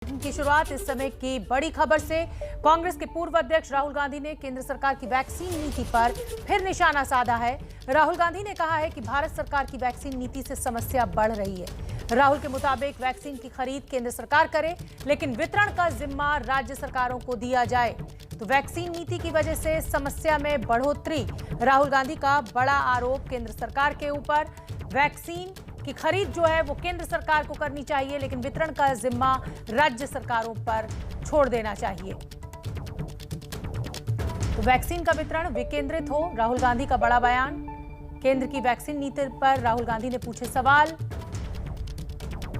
की शुरुआत इस समय की बड़ी खबर से। कांग्रेस के पूर्व अध्यक्ष राहुल गांधी ने केंद्र सरकार की वैक्सीन नीति पर फिर निशाना साधा है। राहुल गांधी ने कहा है कि भारत सरकार की वैक्सीन नीति से समस्या बढ़ रही है। राहुल के मुताबिक वैक्सीन की खरीद केंद्र सरकार करे, लेकिन वितरण का जिम्मा राज्य सरकारों को दिया जाए। तो वैक्सीन नीति की वजह से समस्या में बढ़ोतरी, राहुल गांधी का बड़ा आरोप केंद्र सरकार के ऊपर। वैक्सीन की खरीद जो है वो केंद्र सरकार को करनी चाहिए, लेकिन वितरण का जिम्मा राज्य सरकारों पर छोड़ देना चाहिए। तो वैक्सीन का वितरण विकेंद्रित हो, राहुल गांधी का बड़ा बयान। केंद्र की वैक्सीन नीति पर राहुल गांधी ने पूछे सवाल,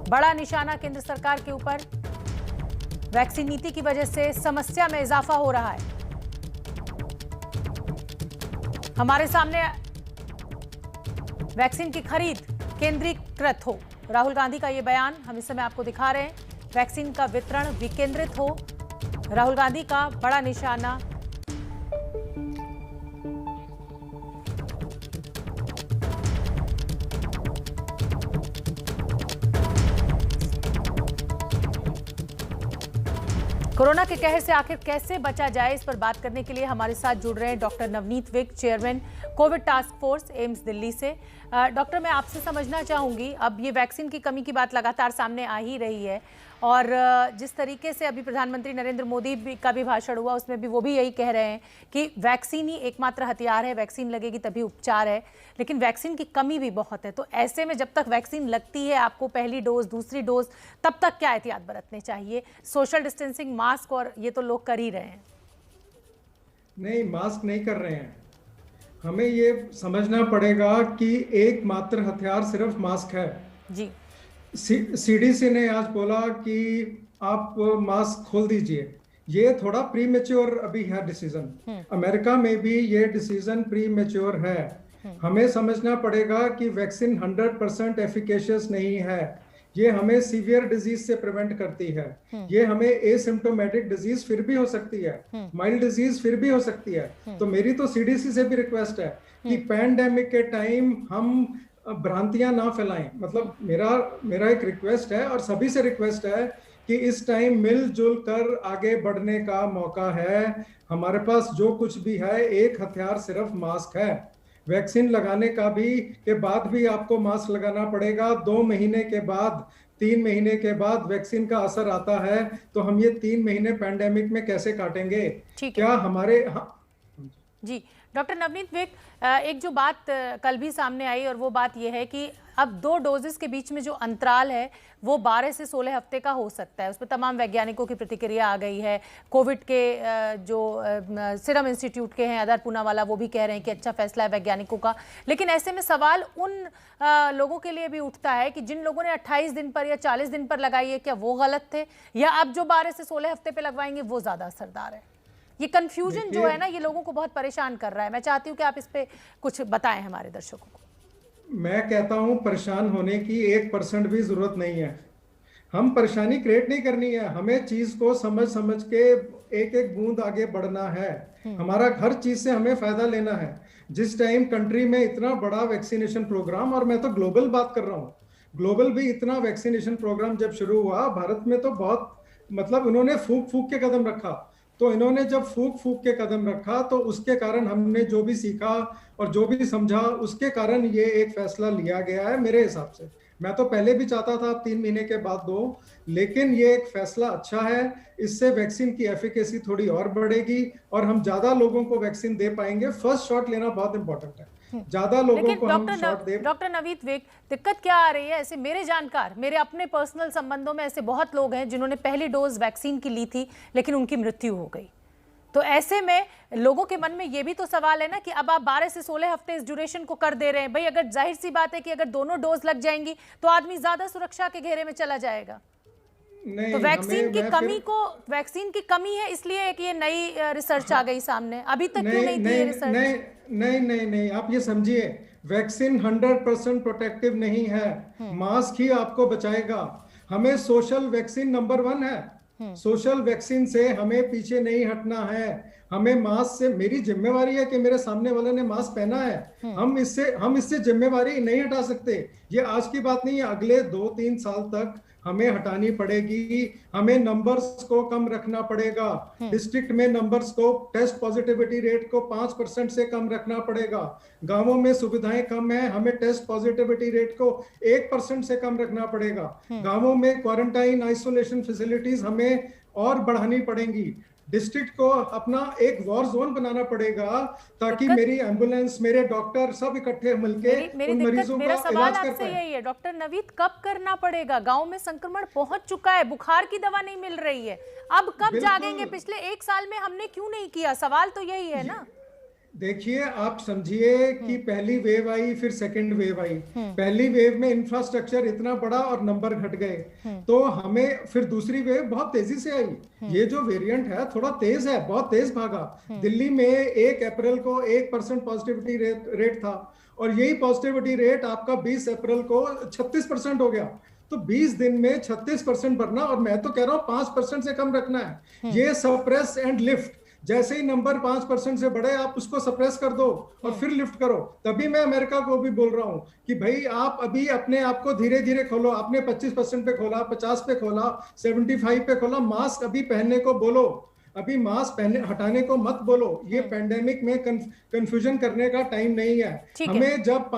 बड़ा निशाना केंद्र सरकार के ऊपर। वैक्सीन नीति की वजह से समस्या में इजाफा हो रहा है। हमारे सामने वैक्सीन की खरीद केंद्रीकृत हो, राहुल गांधी का यह बयान हम इस समय आपको दिखा रहे हैं। वैक्सीन का वितरण विकेंद्रित हो, राहुल गांधी का बड़ा निशाना। कोरोना के कहर से आखिर कैसे बचा जाए, इस पर बात करने के लिए हमारे साथ जुड़ रहे हैं doctor Navneet Wig, chairman covid task force AIIMS Delhi से। डॉक्टर, मैं आपसे समझना चाहूंगी, अब ये वैक्सीन की कमी की बात लगातार सामने आ ही रही है और जिस तरीके से अभी प्रधानमंत्री नरेंद्र मोदी का भी भाषण हुआ, उसमें भी वो भी यही कह रहे हैं कि वैक्सीन ही एकमात्र हथियार है, वैक्सीन लगेगी तभी उपचार है, लेकिन वैक्सीन की कमी भी बहुत है। तो ऐसे में जब तक वैक्सीन लगती है आपको, पहली डोज दूसरी डोज, तब तक क्या एहतियात बरतने चाहिए? सोशल डिस्टेंसिंग, मास्क, और ये तो लोग कर ही रहे हैं। नहीं, मास्क नहीं कर रहे हैं। हमें ये समझना पड़ेगा कि एकमात्र हथियार सिर्फ मास्क है जी। सीडीसी ने आज बोला कि आप मास्क खोल दीजिए। ये थोड़ा प्री मेच्योर अभी है डिसीजन। अमेरिका में भी ये डिसीजन प्री मेच्योर है। हमें समझना पड़ेगा कि वैक्सीन 100% एफिकेशियस नहीं है। ये हमें सीवियर डिजीज से प्रिवेंट करती है। ये हमें एसिम्प्टोमेटिक डिजीज फिर भी हो सकती है, माइल्ड डिजीज फिर भी हो सकती है। तो मेरी तो सीडीसी से भी रिक्वेस्ट है कि पैंडेमिक के टाइम हम भ्रांतियां ना फैलाएं। मतलब मेरा एक रिक्वेस्ट है और सभी से रिक्वेस्ट है कि इस टाइम मिलजुल कर आगे बढ़ने का मौका है। हमारे पास जो कुछ भी है, एक हथियार सिर्फ मास्क है। वैक्सीन लगाने का भी के बाद भी आपको मास्क लगाना पड़ेगा। 2 महीने के बाद, 3 महीने के बाद वैक्सीन का असर आता है, तो हम ये 3 महीने पैंडेमिक में कैसे काटेंगे? क्या हमारे जी। डॉक्टर नवनीत विक, एक जो बात कल भी सामने आई और वो बात ये है कि अब 2 डोजेस के बीच में जो अंतराल है वो 12 से 16 हफ्ते का हो सकता है। उस पर तमाम वैज्ञानिकों की प्रतिक्रिया आ गई है। कोविड के जो सीरम इंस्टीट्यूट के हैं अदर पूनावाला, वो भी कह रहे हैं कि अच्छा फैसला है वैज्ञानिकों का। लेकिन ऐसे में सवाल उन लोगों के लिए भी उठता है कि जिन लोगों ने 28 दिन पर या 40 दिन पर लगाई है, क्या वो गलत थे, या अब जो 12 से 16 हफ्ते पे लगवाएंगे वो ज्यादा असरदार है? ये कंफ्यूजन जो है ना, ये लोगों को बहुत परेशान कर रहा है। मैं चाहती हूँ कि आप इस पे कुछ बताएं हमारे दर्शकों को। मैं कहता हूं परेशान होने की 1% भी जरूरत नहीं है। हम परेशानी क्रिएट नहीं करनी है। हमें चीज को समझ समझ के एक एक बूंद आगे बढ़ना है। हमारा हर चीज से हमें फायदा लेना है। जिस टाइम कंट्री में इतना बड़ा वैक्सीनेशन प्रोग्राम, और मैं तो ग्लोबल बात कर रहा हूँ, ग्लोबल भी इतना वैक्सीनेशन प्रोग्राम जब शुरू हुआ, भारत में तो बहुत मतलब उन्होंने फूक फूक के कदम रखा। तो इन्होंने जब फूक फूक के कदम रखा, तो उसके कारण हमने जो भी सीखा और जो भी समझा, उसके कारण ये एक फैसला लिया गया है। मेरे हिसाब से, मैं तो पहले भी चाहता था आप 3 महीने के बाद दो, लेकिन ये एक फैसला अच्छा है। इससे वैक्सीन की एफिकेसी थोड़ी और बढ़ेगी और हम ज्यादा लोगों को वैक्सीन दे पाएंगे। फर्स्ट शॉट लेना बहुत इंपॉर्टेंट है। ज्यादा लोगों को हम शॉट दे। डॉक्टर नवनीत विक, दिक्कत क्या आ रही है? ऐसे मेरे जानकार, मेरे अपने पर्सनल संबंधों में ऐसे बहुत लोग हैं जिन्होंने पहली डोज वैक्सीन की ली थी, लेकिन उनकी मृत्यु हो गई। तो ऐसे में लोगों के मन में ये भी तो सवाल है ना कि अब आप 12 से 16 हफ्ते इस ड्यूरेशन को कर दे रहे हैं। भाई, अगर जाहिर सी बात है कि अगर दोनों डोज लग जाएंगी तो आदमी ज्यादा सुरक्षा के घेरे में चला जाएगा। नहीं, तो वैक्सीन की कमी है, इसलिए एक ये नई रिसर्च आ गई सामने। अभी तक क्यों नहीं थी ये रिसर्च? नहीं, आप ये समझिए, वैक्सीन 100% प्रोटेक्टिव नहीं है। मास्क ही आपको बचाएगा। हमें सोशल वैक्सीन नंबर 1 है। सोशल वैक्सीन से हमें पीछे नहीं हटना है। हमें मास्क से, मेरी जिम्मेवारी है कि मेरे सामने वाले ने मास्क पहना है। हम इससे जिम्मेवारी नहीं हटा सकते। ये आज की बात नहीं है, अगले 2-3 साल तक हमें हटानी पड़ेगी। हमें नंबर्स को कम रखना पड़ेगा। डिस्ट्रिक्ट में नंबर्स को, टेस्ट पॉजिटिविटी रेट को 5% से कम रखना पड़ेगा। गांवों में सुविधाएं कम है, हमें टेस्ट पॉजिटिविटी रेट को 1% से कम रखना पड़ेगा। गांवों में क्वारंटाइन आइसोलेशन फैसिलिटीज हमें और बढ़ानी पड़ेंगी। डिस्ट्रिक्ट को अपना एक वॉर जोन बनाना पड़ेगा ताकि मेरी एम्बुलेंस, मेरे डॉक्टर सब इकट्ठे मिलके उन मरीजों का इलाज कर पाए। यही है डॉक्टर नवीद, कब करना पड़ेगा? गांव में संक्रमण पहुंच चुका है, बुखार की दवा नहीं मिल रही है, अब कब जागेंगे? पिछले 1 साल में हमने क्यों नहीं किया? सवाल तो यही है ना। देखिए, आप समझिए कि पहली वेव आई, फिर सेकंड वेव आई। पहली वेव में इंफ्रास्ट्रक्चर इतना बड़ा और नंबर घट गए, तो हमें फिर दूसरी वेव बहुत तेजी से आई। ये जो वेरिएंट है थोड़ा तेज है, बहुत तेज भागा। दिल्ली में 1 अप्रैल को 1% पॉजिटिविटी रेट था, और यही पॉजिटिविटी रेट आपका 20 अप्रैल को 36% हो गया। तो 20 दिन में 36% बढ़ना, और मैं तो कह रहा हूं 5% से कम रखना है। ये सप्रेस एंड लिफ्ट, जैसे ही नंबर 5% से बढ़े आप उसको सप्रेस कर दो और फिर लिफ्ट करो। तभी मैं अमेरिका को भी बोल रहा हूं कि भाई आप अभी अपने आप को धीरे धीरे खोलो। आपने 25% पे खोला, 50 पे खोला, 75 पे खोला। मास्क अभी पहनने को बोलो, अभी मास्क पहनने हटाने को मत बोलो। ये पेंडेमिक में कंफ्यूजन करने का टाइम नहीं है। हमें जब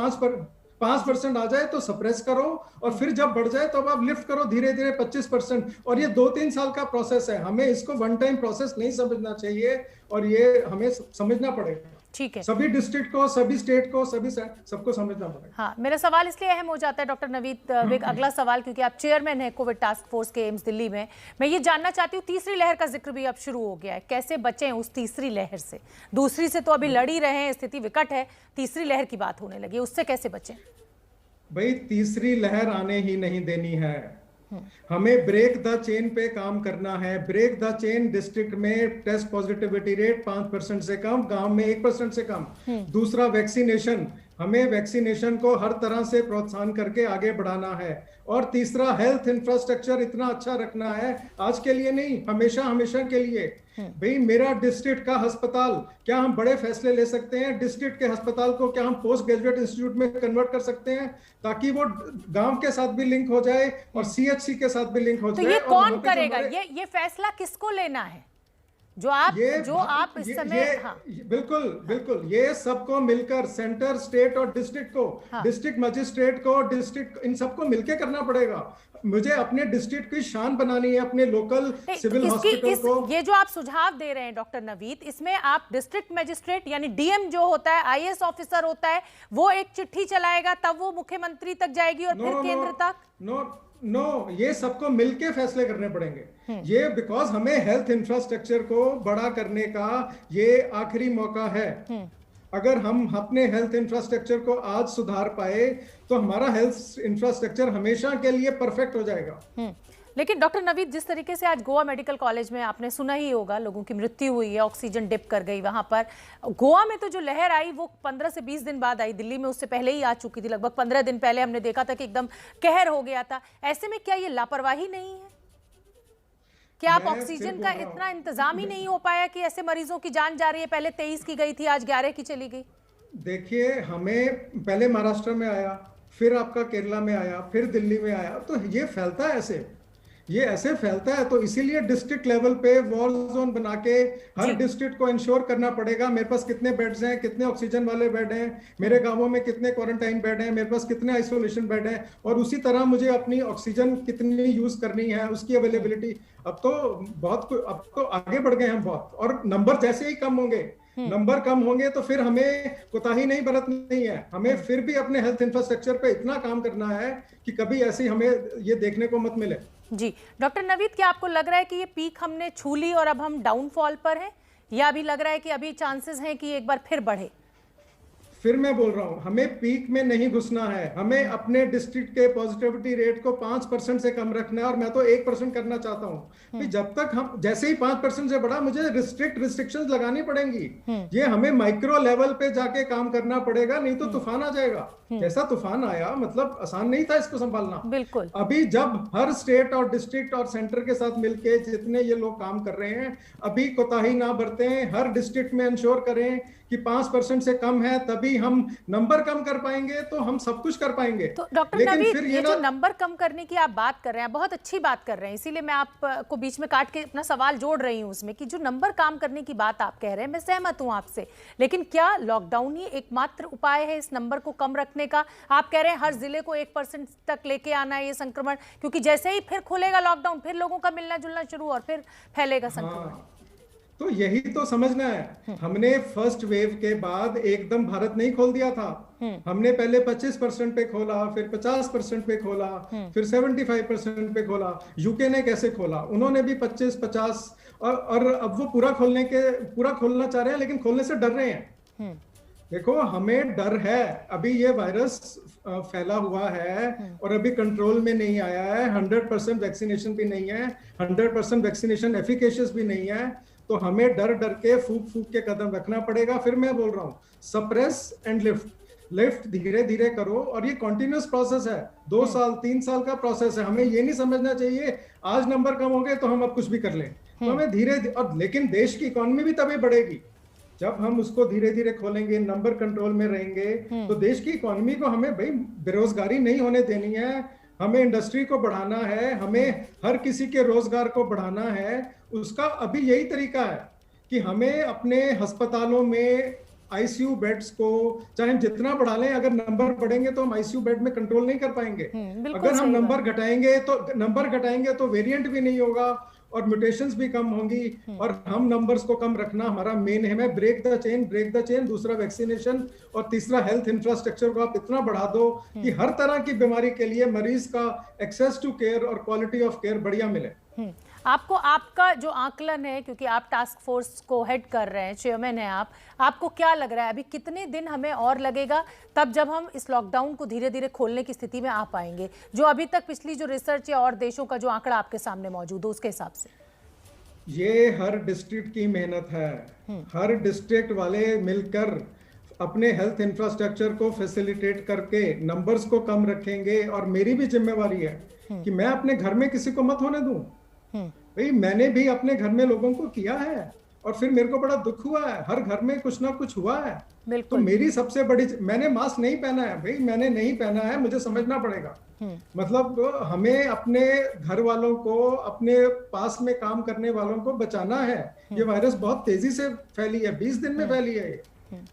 5% आ जाए तो सप्रेस करो, और फिर जब बढ़ जाए तो अब आप लिफ्ट करो धीरे धीरे 25%। और ये 2-3 साल का प्रोसेस है, हमें इसको वन टाइम प्रोसेस नहीं समझना चाहिए, और ये हमें समझना पड़ेगा। ठीक है, सभी डिस्ट्रिक्ट को, सभी स्टेट को, सबको समझना पड़ेगा। हाँ, मेरा सवाल इसलिए अहम हो जाता है डॉक्टर नवीद विक, अगला सवाल, क्योंकि आप चेयरमैन हैं कोविड टास्क फोर्स के एम्स दिल्ली में। मैं ये जानना चाहती हूँ, तीसरी लहर का जिक्र भी अब शुरू हो गया है, कैसे बचें उस तीसरी लहर से? दूसरी से तो अभी लड़ ही रहे हैं, स्थिति विकट है, तीसरी लहर की बात होने लगी, उससे कैसे बचें? भाई, तीसरी लहर आने ही नहीं देनी है। हमें ब्रेक द चेन पे काम करना है। ब्रेक द चेन, डिस्ट्रिक्ट में टेस्ट पॉजिटिविटी रेट 5% से कम, गांव में 1% से कम। दूसरा, वैक्सीनेशन, हमें वैक्सीनेशन को हर तरह से प्रोत्साहन करके आगे बढ़ाना है। और तीसरा, हेल्थ इंफ्रास्ट्रक्चर इतना अच्छा रखना है, आज के लिए नहीं, हमेशा हमेशा के लिए। भाई, मेरा डिस्ट्रिक्ट का अस्पताल, क्या हम बड़े फैसले ले सकते हैं? डिस्ट्रिक्ट के अस्पताल को क्या हम पोस्ट ग्रेजुएट इंस्टीट्यूट में कन्वर्ट कर सकते हैं, ताकि वो गांव के साथ भी लिंक हो जाए और सीएचसी के साथ भी लिंक हो जाए? तो ये कौन करेगा? ये फैसला किसको लेना है? जो आप इस समय, हाँ, बिल्कुल ये सबको मिलकर, सेंटर, स्टेट और डिस्ट्रिक्ट को, डिस्ट्रिक्ट मजिस्ट्रेट को, डिस्ट्रिक्ट, इन सबको मिलकर करना पड़ेगा। मुझे अपने डिस्ट्रिक्ट की शान बनानी है, अपने लोकल सिविल हॉस्पिटल को। ये जो आप सुझाव दे रहे हैं डॉक्टर नवीद, इसमें आप डिस्ट्रिक्ट मजिस्ट्रेट यानी डीएम जो होता है, आईएएस ऑफिसर होता है, वो एक चिट्ठी चलाएगा, तब वो मुख्यमंत्री तक जाएगी और फिर केंद्र तक? नो, ये सबको मिलके फैसले करने पड़ेंगे। ये बिकॉज हमें हेल्थ इंफ्रास्ट्रक्चर को बड़ा करने का ये आखिरी मौका है। अगर हम अपने हेल्थ इंफ्रास्ट्रक्चर को आज सुधार पाए तो हमारा हेल्थ इंफ्रास्ट्रक्चर हमेशा के लिए परफेक्ट हो जाएगा। लेकिन डॉक्टर नवीद, जिस तरीके से आज गोवा मेडिकल कॉलेज में आपने सुना ही होगा, लोगों की मृत्यु हुई है, ऑक्सीजन डिप कर गई वहां पर। गोवा में तो जो लहर आई वो 15 से 20 दिन बाद आई, दिल्ली में उससे पहले ही आ चुकी थी, लगभग 15 दिन पहले हमने देखा था कि एकदम कहर हो गया था। ऐसे में क्या ये लापरवाही नहीं है? क्या आप ऑक्सीजन का इतना इंतजाम ही नहीं हो पाया कि ऐसे मरीजों की जान जा रही है? पहले 23 की गई थी, आज 11 की चली गई। देखिए, हमें पहले महाराष्ट्र में आया, फिर आपका केरला में आया, फिर दिल्ली में आया, तो ये फैलता है ऐसे, ये ऐसे फैलता है। तो इसीलिए डिस्ट्रिक्ट लेवल पे वॉर जोन बना के हर डिस्ट्रिक्ट को इंश्योर करना पड़ेगा, मेरे पास कितने बेड्स हैं, कितने ऑक्सीजन वाले बेड हैं, मेरे गांवों में कितने क्वारंटाइन बेड हैं, मेरे पास कितने आइसोलेशन बेड हैं, और उसी तरह मुझे अपनी ऑक्सीजन कितनी यूज करनी है, उसकी अवेलेबिलिटी। अब तो आगे बढ़ गए हम बहुत, और नंबर जैसे ही कम होंगे तो फिर हमें कोताही नहीं बरतनी है। हमें फिर भी अपने हेल्थ इंफ्रास्ट्रक्चर पे इतना काम करना है कि कभी ऐसी हमें ये देखने को मत मिले। जी डॉक्टर नवीद, क्या आपको लग रहा है कि ये पीक हमने छू ली और अब हम डाउनफॉल पर हैं, या अभी लग रहा है कि अभी चांसेस हैं कि एक बार फिर बढ़े? फिर मैं बोल रहा हूं, हमें पीक में नहीं घुसना है, हमें अपने डिस्ट्रिक्ट के पॉजिटिविटी रेट को 5% से कम रखना है, और मैं तो 1% करना चाहता हूं कि जब तक हम, जैसे ही 5% से बढ़ा, मुझे रिस्ट्रिक्शंस लगानी पड़ेंगी। ये हमें माइक्रो लेवल पे जाके काम करना पड़ेगा, नहीं तो तूफान आ जाएगा। जैसा तूफान आया, मतलब आसान नहीं था इसको संभालना। बिल्कुल। अभी जब हर स्टेट और डिस्ट्रिक्ट और सेंटर के साथ मिलके जितने ये लोग काम कर रहे हैं, अभी कोताही ना बरतें, हर डिस्ट्रिक्ट में इंश्योर करें कि 5% से कम है, तभी अभी हम नंबर कम कर पाएंगे तो हम सब कुछ कर पाएंगे। तो डॉक्टर लेकिन नवीद, फिर ये जो नंबर कम करने की आप बात कर रहे हैं, बहुत अच्छी बात कर रहे हैं, इसीलिए मैं आपको बीच में काट के अपना सवाल जोड़ रही हूं उसमें कि जो नंबर काम करने की बात आप कह रहे हैं, मैं सहमत हूं आपसे, लेकिन क्या लॉकडाउन ही एकमात्र उपाय है इस नंबर को कम रखने का? आप कह रहे हैं हर जिले को 1% तक लेके आना है ये संक्रमण, क्योंकि जैसे ही फिर खुलेगा लॉकडाउन फिर लोगों का मिलना जुलना शुरू और फिर फैलेगा संक्रमण। तो यही तो समझना है। हमने फर्स्ट वेव के बाद एकदम भारत नहीं खोल दिया था। हमने पहले 25% पे खोला, फिर 50% पे खोला, फिर 75% पे खोला। यूके ने कैसे खोला? उन्होंने भी 25-50 और अब वो पूरा खोलना चाह रहे हैं, लेकिन खोलने से डर रहे हैं। देखो, हमें डर है, अभी ये वायरस फैला हुआ है और अभी कंट्रोल में नहीं आया है। 100% वैक्सीनेशन भी नहीं है, 100% वैक्सीनेशन एफिकेशियस भी नहीं है। तो हमें डर के फूक के कदम रखना पड़ेगा। फिर मैं बोल रहा हूँ, सप्रेस एंड लिफ्ट धीरे धीरे करो, और ये कॉन्टिन्यूस प्रोसेस है, 2 साल 3 साल का प्रोसेस है। हमें ये नहीं समझना चाहिए आज नंबर कम हो गए तो हम अब कुछ भी कर लें। तो हमें धीरे और लेकिन देश की इकोनॉमी भी तभी बढ़ेगी जब हम उसको धीरे धीरे खोलेंगे, नंबर कंट्रोल में रहेंगे। तो देश की इकोनॉमी को हमें भाई बेरोजगारी नहीं होने देनी है, हमें इंडस्ट्री को बढ़ाना है, हमें हर किसी के रोजगार को बढ़ाना है। उसका अभी यही तरीका है कि हमें अपने अस्पतालों में आईसीयू बेड्स को चाहे हम जितना बढ़ा लें, अगर नंबर बढ़ेंगे तो हम आईसीयू बेड में कंट्रोल नहीं कर पाएंगे। अगर हम नंबर घटाएंगे तो वेरिएंट भी नहीं होगा और म्यूटेशंस भी कम होंगी। और हम नंबर्स को कम रखना हमारा मेन है। ब्रेक द चेन, दूसरा वैक्सीनेशन, और तीसरा हेल्थ इंफ्रास्ट्रक्चर को आप इतना बढ़ा दो कि हर तरह की बीमारी के लिए मरीज का एक्सेस टू केयर और क्वालिटी ऑफ केयर बढ़िया मिले। आपको आपका जो आकलन है, क्योंकि आप टास्क फोर्स को हेड कर रहे हैं, चेयरमैन हैं आपको क्या लग रहा है अभी कितने दिन हमें और लगेगा तब जब हम इस लॉकडाउन को धीरे धीरे खोलने की स्थिति में आ पाएंगे, जो अभी तक पिछली जो रिसर्च या और देशों का जो आंकड़ा आपके सामने मौजूद हो उसके हिसाब से? ये हर डिस्ट्रिक्ट की मेहनत है। हर डिस्ट्रिक्ट वाले मिलकर अपने हेल्थ इंफ्रास्ट्रक्चर को फैसिलिटेट करके नंबर्स को कम रखेंगे। और मेरी भी जिम्मेवारी है कि मैं अपने घर में किसी को मत होने दूं। भाई, मैंने भी अपने घर में लोगों को किया है और फिर मेरे को बड़ा दुख हुआ है। हर घर में कुछ ना कुछ हुआ है। तो मेरी सबसे बड़ी, मैंने मास्क नहीं पहना है भाई, मैंने नहीं पहना है, मुझे समझना पड़ेगा। मतलब हमें अपने घर वालों को, अपने पास में काम करने वालों को बचाना है। ये वायरस बहुत तेजी से फैली है, 20 दिन में फैली है।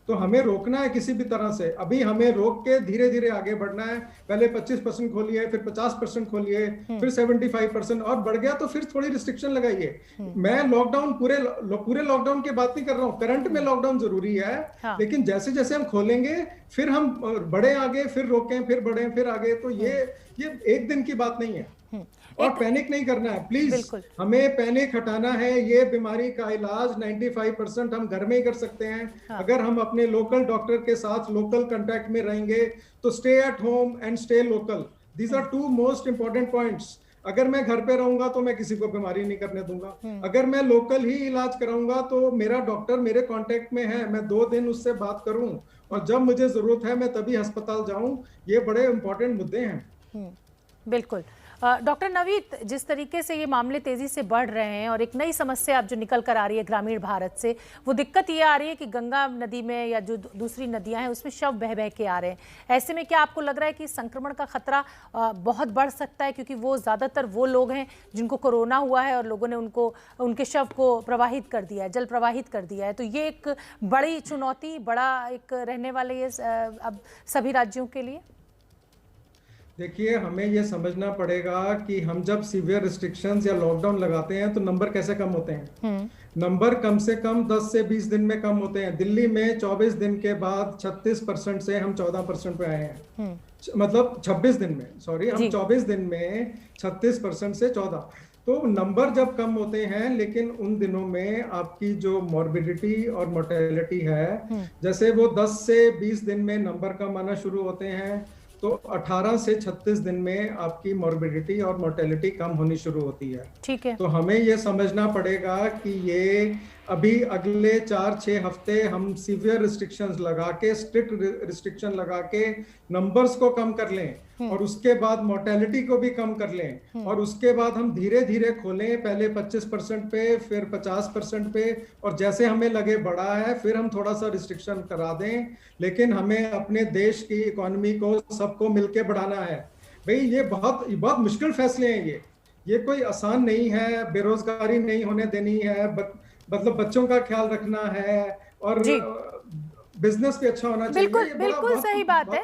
तो हमें रोकना है किसी भी तरह से। अभी हमें रोक के धीरे धीरे आगे बढ़ना है। पहले 25% खोलिए, फिर 50% खोलिए, फिर 75%, और बढ़ गया तो फिर थोड़ी रिस्ट्रिक्शन लगाइए। मैं लॉकडाउन पूरे लॉकडाउन की बात नहीं कर रहा हूँ। करंट में लॉकडाउन जरूरी है। लेकिन जैसे जैसे हम खोलेंगे फिर हम बढ़े आगे, फिर रोकें, फिर बढ़े, फिर आगे। तो ये एक दिन की बात नहीं है। और पैनिक नहीं करना है प्लीज। हमें पैनिक हटाना है। ये बीमारी का इलाज 95% हम घर में ही कर सकते हैं। अगर हम अपने लोकल डॉक्टर के साथ लोकल कांटेक्ट में रहेंगे तो stay at home and stay local, these are 2 most important points. अगर मैं घर पे रहूंगा तो मैं किसी को बीमारी नहीं करने दूंगा। अगर मैं लोकल ही इलाज कराऊंगा तो मेरा डॉक्टर मेरे कांटेक्ट में है, मैं 2 दिन उससे बात करूं, और जब मुझे जरूरत है मैं तभी अस्पताल जाऊं। ये बड़े इंपॉर्टेंट मुद्दे हैं। बिल्कुल। डॉक्टर नवीद, जिस तरीके से ये मामले तेजी से बढ़ रहे हैं और एक नई समस्या अब जो निकल कर आ रही है ग्रामीण भारत से, वो दिक्कत ये आ रही है कि गंगा नदी में या जो दूसरी नदियां हैं उसमें शव बह बह के आ रहे हैं। ऐसे में क्या आपको लग रहा है कि संक्रमण का खतरा बहुत बढ़ सकता है, क्योंकि वो ज़्यादातर वो लोग हैं जिनको कोरोना हुआ है और लोगों ने उनके शव को प्रवाहित कर दिया है, जल प्रवाहित कर दिया है। तो ये एक बड़ी चुनौती, बड़ा एक रहने वाले ये अब सभी राज्यों के लिए। देखिए, हमें यह समझना पड़ेगा कि हम जब सीवियर रिस्ट्रिक्शंस या लॉकडाउन लगाते हैं तो नंबर कैसे कम होते हैं। नंबर कम से कम 10 से 20 दिन में कम होते हैं। दिल्ली में 24 दिन के बाद 36% से हम 14% पे आए हैं। मतलब 26 दिन में, सॉरी, हम 24 दिन में 36% से 14। तो नंबर जब कम होते हैं, लेकिन उन दिनों में आपकी जो मॉर्बिडिटी और मोर्टेलिटी है, जैसे वो 10 से 20 दिन में नंबर कम आना शुरू होते हैं, तो 18 से 36 दिन में आपकी मॉर्बिडिटी और मोर्टेलिटी कम होनी शुरू होती है। ठीक है। तो हमें ये समझना पड़ेगा कि ये अभी अगले 4-6 हफ्ते हम सीवियर रिस्ट्रिक्शंस लगा के, स्ट्रिक्ट रिस्ट्रिक्शन लगा के नंबर्स को कम कर लें और उसके बाद मोर्टेलिटी को भी कम कर लें और उसके बाद हम धीरे धीरे खोलें, पहले 25% पे, फिर 50% पे, और जैसे हमें लगे बड़ा है फिर हम थोड़ा सा रिस्ट्रिक्शन करा दें। लेकिन हमें अपने देश की इकोनॉमी को सबको मिलके बढ़ाना है भाई। ये बहुत मुश्किल फैसले हैं, ये कोई आसान नहीं है। बेरोजगारी नहीं होने देनी है, मतलब बच्चों का ख्याल रखना है और बिजनेस भी अच्छा होना चाहिए। बिल्कुल बिल्कुल सही बात है,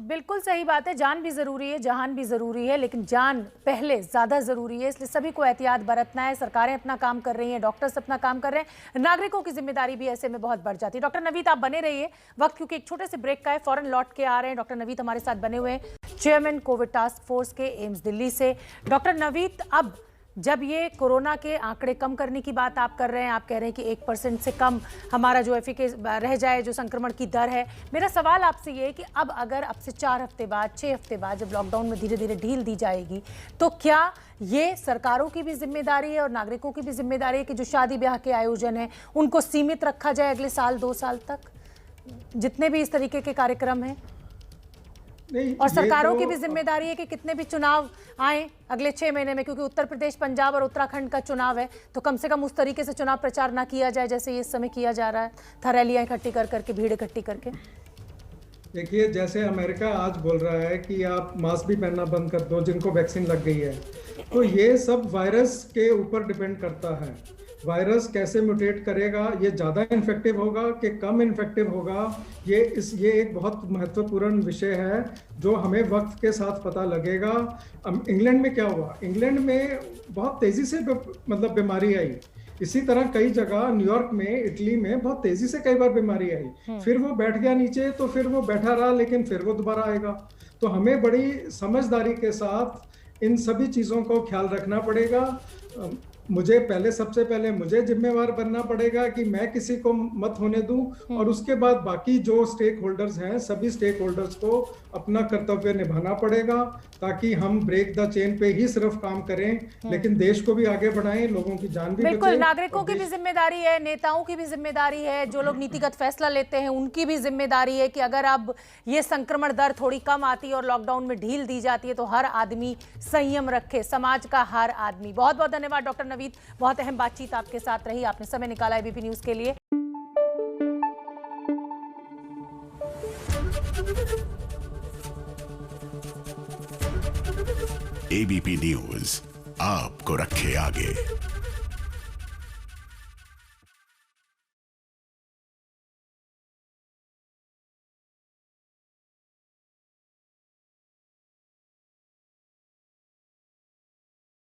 बिल्कुल सही बात है। जान भी जरूरी है, जहान भी जरूरी है, लेकिन जान पहले ज्यादा जरूरी है, इसलिए सभी को एहतियात बरतना है। सरकारें अपना काम कर रही हैं, डॉक्टर्स अपना काम कर रहे हैं, नागरिकों की जिम्मेदारी भी ऐसे में बहुत बढ़ जाती है। डॉक्टर नवीद आप बने रहिए, वक्त क्योंकि एक छोटे से ब्रेक का है, फौरन लौट के आ रहे हैं। डॉक्टर नवीद हमारे साथ बने हुए हैं, चेयरमैन कोविड टास्क फोर्स के एम्स दिल्ली से। डॉक्टर नवीद, अब जब ये कोरोना के आंकड़े कम करने की बात आप कर रहे हैं, आप कह रहे हैं कि 1% से कम हमारा जो एफिकेस रह जाए, जो संक्रमण की दर है, मेरा सवाल आपसे ये है कि अब अगर अब से 4 हफ्ते बाद, 6 हफ्ते बाद जब लॉकडाउन में धीरे धीरे ढील दी जाएगी, तो क्या ये सरकारों की भी जिम्मेदारी है और नागरिकों की भी जिम्मेदारी है कि जो शादी ब्याह के आयोजन है उनको सीमित रखा जाए अगले साल 2 साल तक, जितने भी इस तरीके के कार्यक्रम हैं? और सरकारों की भी जिम्मेदारी है कि कितने भी चुनाव आए अगले 6 महीने में, क्योंकि उत्तर प्रदेश, पंजाब और उत्तराखंड का चुनाव है, तो कम से कम उस तरीके से चुनाव प्रचार ना किया जाए जैसे ये इस समय किया जा रहा था, रैलियां इकट्ठी कर करके, भीड़ इकट्ठी करके। देखिए, जैसे अमेरिका आज बोल रहा है कि आप मास्क भी पहनना बंद कर दो जिनको वैक्सीन लग गई है, तो ये सब वायरस के ऊपर डिपेंड करता है। वायरस कैसे म्यूटेट करेगा, ये ज़्यादा इन्फेक्टिव होगा कि कम इन्फेक्टिव होगा, ये एक बहुत महत्वपूर्ण विषय है जो हमें वक्त के साथ पता लगेगा। इंग्लैंड में क्या हुआ, इंग्लैंड में बहुत तेज़ी से मतलब बीमारी आई। इसी तरह कई जगह, न्यूयॉर्क में, इटली में बहुत तेज़ी से कई बार बीमारी आई, फिर वो बैठ गया नीचे, तो फिर वो बैठा रहा, लेकिन फिर वो दोबारा आएगा। तो हमें बड़ी समझदारी के साथ इन सभी चीज़ों को ख्याल रखना पड़ेगा। सबसे पहले मुझे जिम्मेवार बनना पड़ेगा कि मैं किसी को मत होने दूं, और उसके बाद बाकी जो स्टेक होल्डर्स हैं, सभी स्टेक होल्डर्स को अपना कर्तव्य निभाना पड़ेगा, ताकि हम ब्रेक द चेन पे ही सिर्फ काम करें, लेकिन देश को भी आगे बढ़ाएं, लोगों की जान भी बिल्कुल, बचे। नागरिकों की भी जिम्मेदारी है, नेताओं की भी जिम्मेदारी है, जो लोग नीतिगत फैसला लेते हैं उनकी भी जिम्मेदारी है कि अगर अब ये संक्रमण दर थोड़ी कम आती है और लॉकडाउन में ढील दी जाती है तो हर आदमी संयम रखे, समाज का हर आदमी। बहुत बहुत धन्यवाद डॉक्टर नवीद, बहुत अहम बातचीत आपके साथ रही, आपने समय निकाला एबीपी न्यूज के लिए। एबीपी न्यूज आपको रखे आगे।